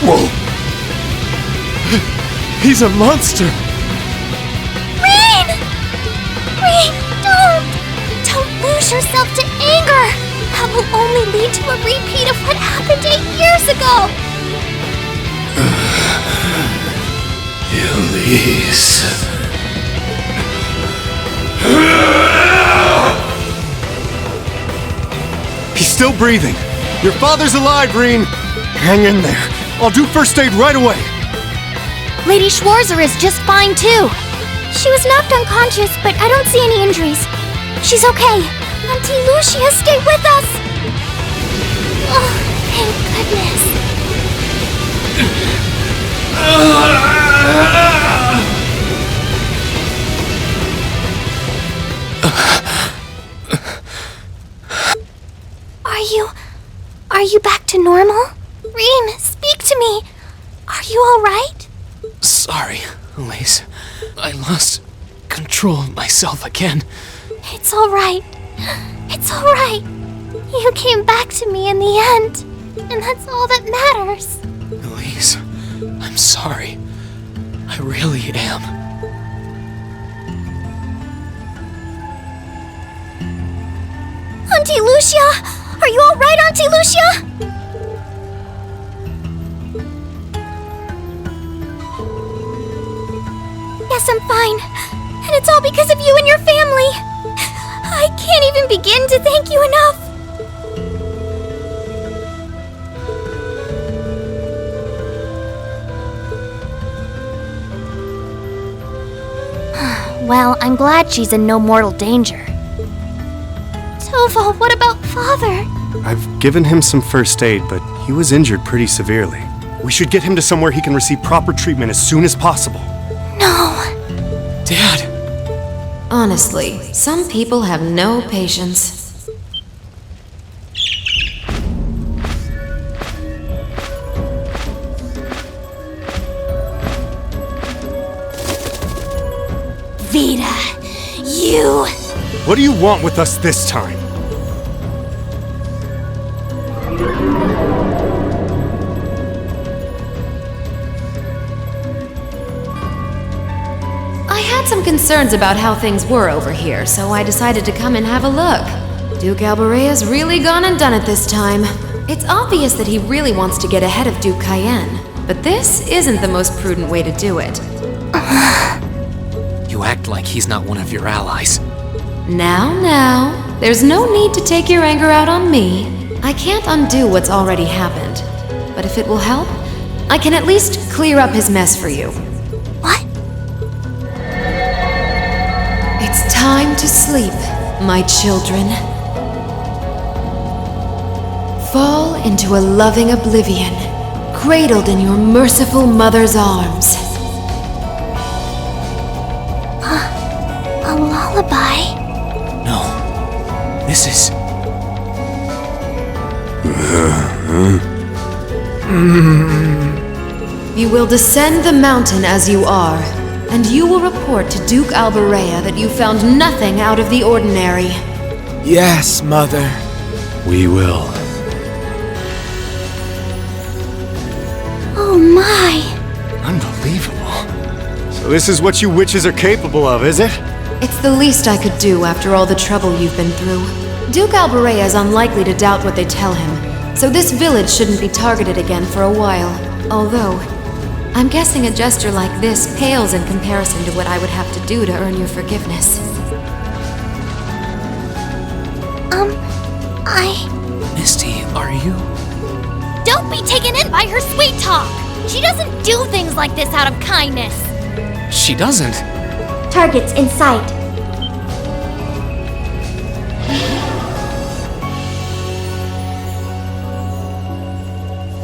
Whoa. He's a monster. Reed! Reed, don't! Don't lose yourself to anger! That will only lead to a repeat of what happened 8 years ago! Elise. He's still breathing. Your father's alive, Reen. Hang in there. I'll do first aid right away. Lady Schwarzer is just fine too. She was knocked unconscious, but I don't see any injuries. She's okay. Auntie Lucia, stay with us! Oh, thank goodness. Are you back to normal? Reem, speak to me. Are you alright? Sorry, Elise. I lost control of myself again. It's alright. It's alright. You came back to me in the end, and that's all that matters. Elise, I'm sorry. I really am. Auntie Lucia! Are you alright, Auntie Lucia? Yes, I'm fine. And it's all because of you and your family. I can't even begin to thank you enough. Well, I'm glad she's in no mortal danger. Tova, what about Father? I've given him some first aid, but he was injured pretty severely. We should get him to somewhere he can receive proper treatment as soon as possible. No. Dad! Honestly, some people have no patience. Vita, you... What do you want with us this time? I had some concerns about how things were over here, so I decided to come and have a look. Duke Alborea's really gone and done it this time. It's obvious that he really wants to get ahead of Duke Cayenne, but this isn't the most prudent way to do it. You act like he's not one of your allies. Now, there's no need to take your anger out on me. I can't undo what's already happened. But if it will help, I can at least clear up his mess for you. What? It's time to sleep, my children. Fall into a loving oblivion, cradled in your merciful mother's arms. A lullaby? No. This is... You will descend the mountain as you are, and you will report to Duke Alborea that you found nothing out of the ordinary. Yes, Mother. We will. My. Unbelievable. So this is what you witches are capable of, is it? It's the least I could do after all the trouble you've been through. Duke Alberea is unlikely to doubt what they tell him, so this village shouldn't be targeted again for a while. Although, I'm guessing a gesture like this pales in comparison to what I would have to do to earn your forgiveness. Misty, are you? Don't be taken in by her sweet talk! She doesn't do things like this out of kindness! She doesn't. Targets in sight.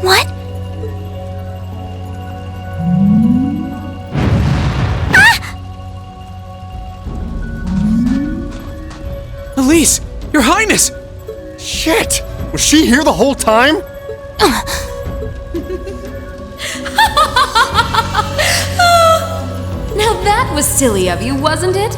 What? Elise! Your Highness! Shit! Was she here the whole time? Now that was silly of you, wasn't it?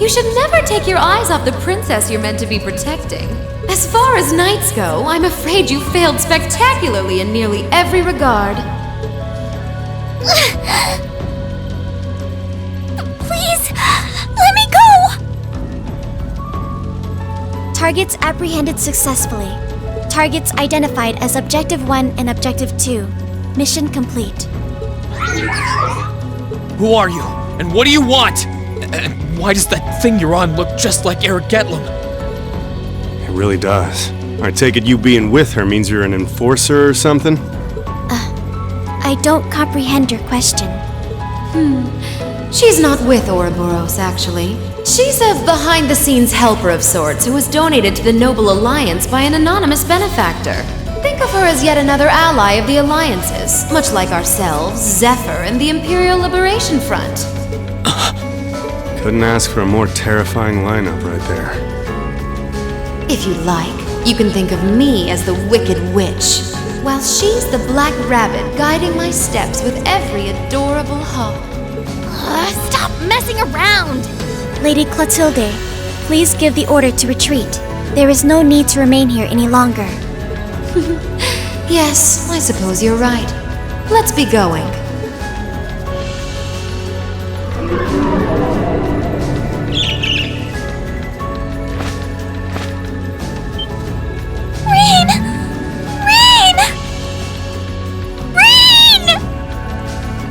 You should never take your eyes off the princess you're meant to be protecting. As far as knights go, I'm afraid you failed spectacularly in nearly every regard. Please, let me go! Targets apprehended successfully. Targets identified as Objective 1 and Objective 2. Mission complete. Who are you? And what do you want? And why does that thing you're on look just like Eric Getlum? It really does. I take it you being with her means you're an enforcer or something? I don't comprehend your question. She's not with Ouroboros, actually. She's a behind-the-scenes helper of sorts who was donated to the Noble Alliance by an anonymous benefactor. Think of her as yet another ally of the Alliances, much like ourselves, Zephyr, and the Imperial Liberation Front. Couldn't ask for a more terrifying lineup right there. If you like, you can think of me as the Wicked Witch, while she's the Black Rabbit guiding my steps with every adorable hop. Stop messing around! Lady Clotilde, please give the order to retreat. There is no need to remain here any longer. Yes, I suppose you're right. Let's be going.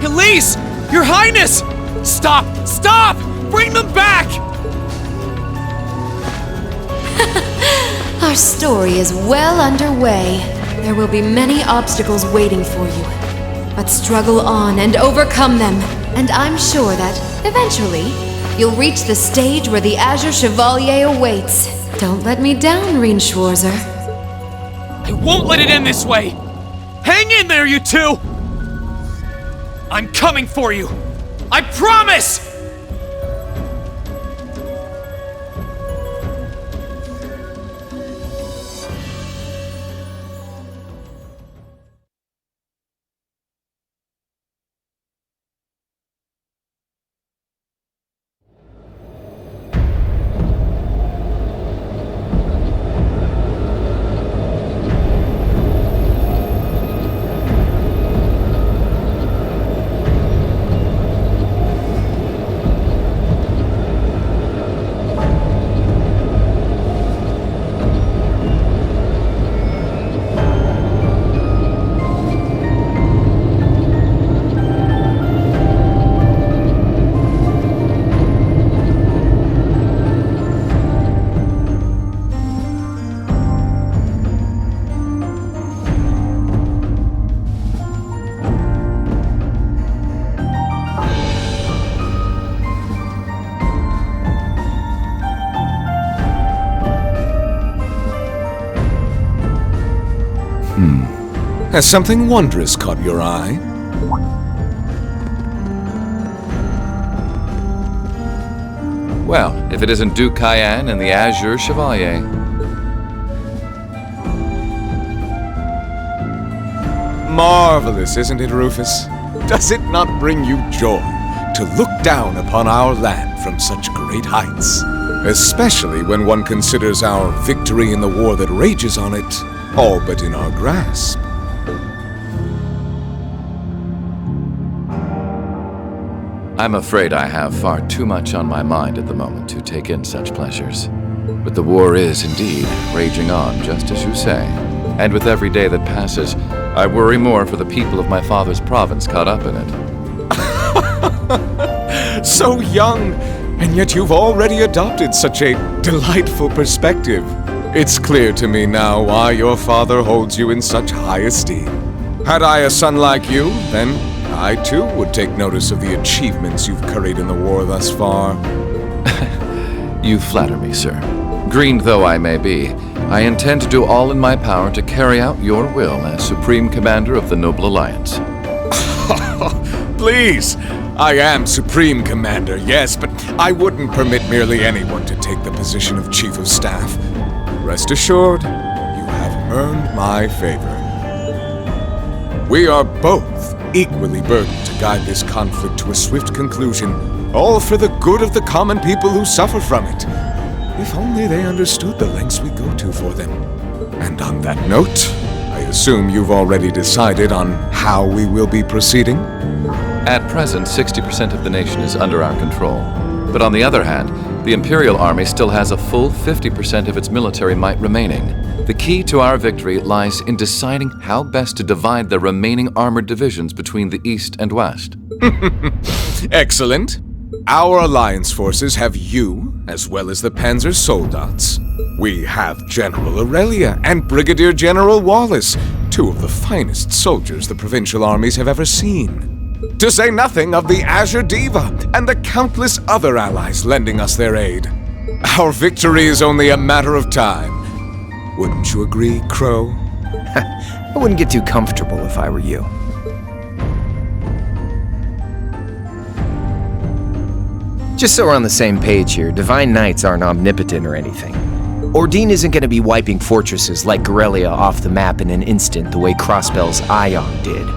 Elise! Your Highness! Stop! Stop! Bring them back! Our story is well underway. There will be many obstacles waiting for you. But struggle on and overcome them. And I'm sure that, eventually, you'll reach the stage where the Azure Chevalier awaits. Don't let me down, Reen Schwarzer. I won't let it end this way! Hang in there, you two! I'm coming for you! I promise! Has something wondrous caught your eye? Well, if it isn't Duke Cayenne and the Azure Chevalier. Marvelous, isn't it, Rufus? Does it not bring you joy to look down upon our land from such great heights? Especially when one considers our victory in the war that rages on it all but in our grasp. I'm afraid I have far too much on my mind at the moment to take in such pleasures. But the war is indeed raging on, just as you say. And with every day that passes, I worry more for the people of my father's province caught up in it. So young, and yet you've already adopted such a delightful perspective. It's clear to me now why your father holds you in such high esteem. Had I a son like you, then I too would take notice of the achievements you've curried in the war thus far. You flatter me, sir. Green though I may be, I intend to do all in my power to carry out your will as Supreme Commander of the Noble Alliance. Please! I am Supreme Commander, yes, but I wouldn't permit merely anyone to take the position of Chief of Staff. Rest assured, you have earned my favor. We are both equally burdened to guide this conflict to a swift conclusion, all for the good of the common people who suffer from it. If only they understood the lengths we go to for them. And on that note, I assume you've already decided on how we will be proceeding? At present, 60% of the nation is under our control. But on the other hand, the Imperial Army still has a full 50% of its military might remaining. The key to our victory lies in deciding how best to divide the remaining armored divisions between the East and West. Excellent. Our alliance forces have you, as well as the Panzer Soldats. We have General Aurelia and Brigadier General Wallace, two of the finest soldiers the provincial armies have ever seen. To say nothing of the Azure Diva and the countless other allies lending us their aid. Our victory is only a matter of time. Wouldn't you agree, Crow? I wouldn't get too comfortable if I were you. Just so we're on the same page here, Divine Knights aren't omnipotent or anything. Ordine isn't going to be wiping fortresses like Gorelia off the map in an instant the way Crossbell's Ion did.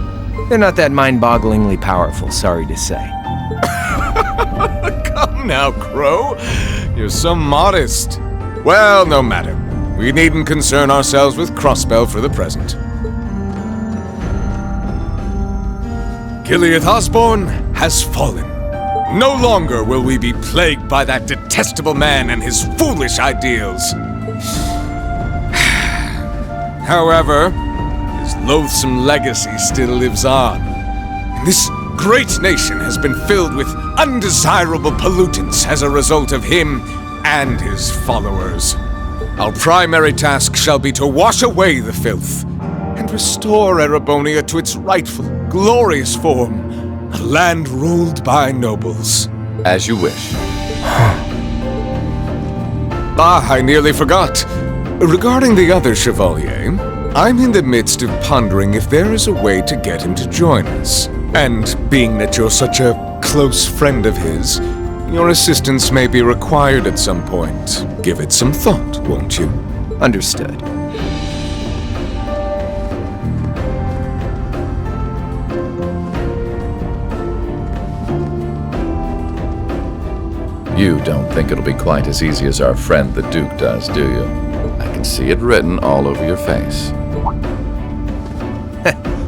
They're not that mind-bogglingly powerful, sorry to say. Come now, Crow. You're so modest. Well, no matter. We needn't concern ourselves with Crossbell for the present. Gilead Osborne has fallen. No longer will we be plagued by that detestable man and his foolish ideals. However, his loathsome legacy still lives on. And this great nation has been filled with undesirable pollutants as a result of him and his followers. Our primary task shall be to wash away the filth and restore Erebonia to its rightful, glorious form, a land ruled by nobles. As you wish. I nearly forgot. Regarding the other Chevalier, I'm in the midst of pondering if there is a way to get him to join us. And being that you're such a close friend of his, your assistance may be required at some point. Give it some thought, won't you? Understood. You don't think it'll be quite as easy as our friend the Duke does, do you? I can see it written all over your face.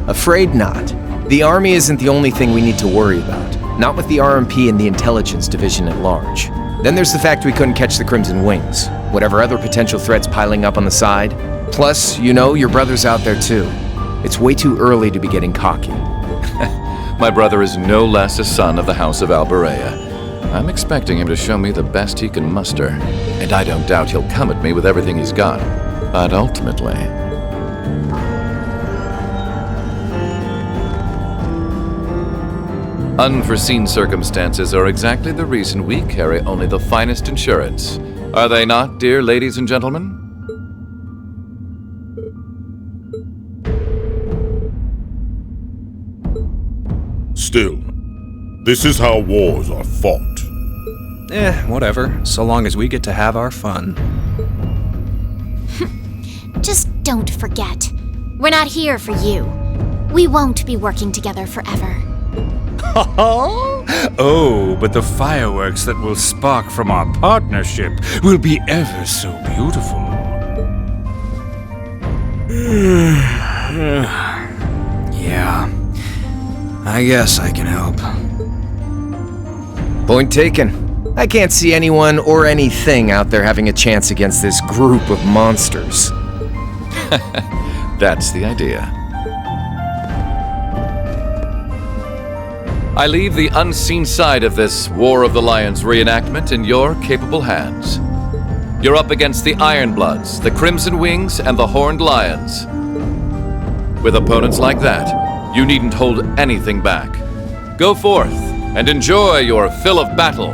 Afraid not. The army isn't the only thing we need to worry about. Not with the RMP and the intelligence division at large. Then there's the fact we couldn't catch the Crimson Wings. Whatever other potential threats piling up on the side. Plus, you know, your brother's out there too. It's way too early to be getting cocky. My brother is no less a son of the House of Alberea. I'm expecting him to show me the best he can muster, and I don't doubt he'll come at me with everything he's got. But ultimately... unforeseen circumstances are exactly the reason we carry only the finest insurance. Are they not, dear ladies and gentlemen? Still, this is how wars are fought. Whatever, so long as we get to have our fun. Just don't forget, we're not here for you. We won't be working together forever. Oh, but the fireworks that will spark from our partnership will be ever so beautiful. Yeah, I guess I can help. Point taken. I can't see anyone or anything out there having a chance against this group of monsters. That's the idea. I leave the unseen side of this War of the Lions reenactment in your capable hands. You're up against the Ironbloods, the Crimson Wings, and the Horned Lions. With opponents like that, you needn't hold anything back. Go forth and enjoy your fill of battle.